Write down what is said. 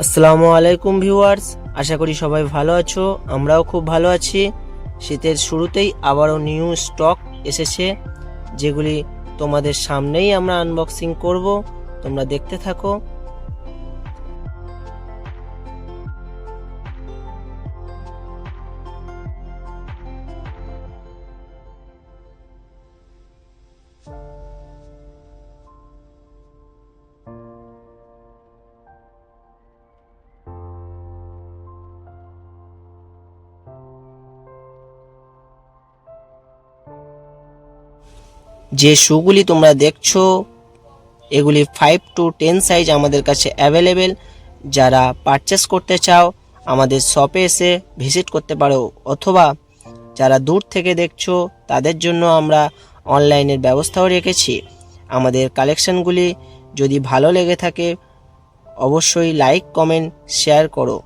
আসসালামু আলাইকুম ভিউয়ার্স, আশা করি সবাই ভালো আছো। আমরাও খুব ভালো আছি। শীতের শুরুতেই আবারও নিউ স্টক এসেছে, যেগুলি তোমাদের সামনেই আমরা আনবক্সিং করব। তোমরা দেখতে থাকো। যে শুগুলি তোমরা দেখছো, এগুলি 5 to 10 সাইজ আমাদের কাছে অ্যাভেলেবেল। যারা পারচেস করতে চাও আমাদের শপে এসে ভিজিট করতে পারো, অথবা যারা দূর থেকে দেখছো তাদের জন্য আমরা অনলাইনের ব্যবস্থাও রেখেছি। আমাদের কালেকশনগুলি যদি ভালো লেগে থাকে অবশ্যই লাইক, কমেন্ট, শেয়ার করো।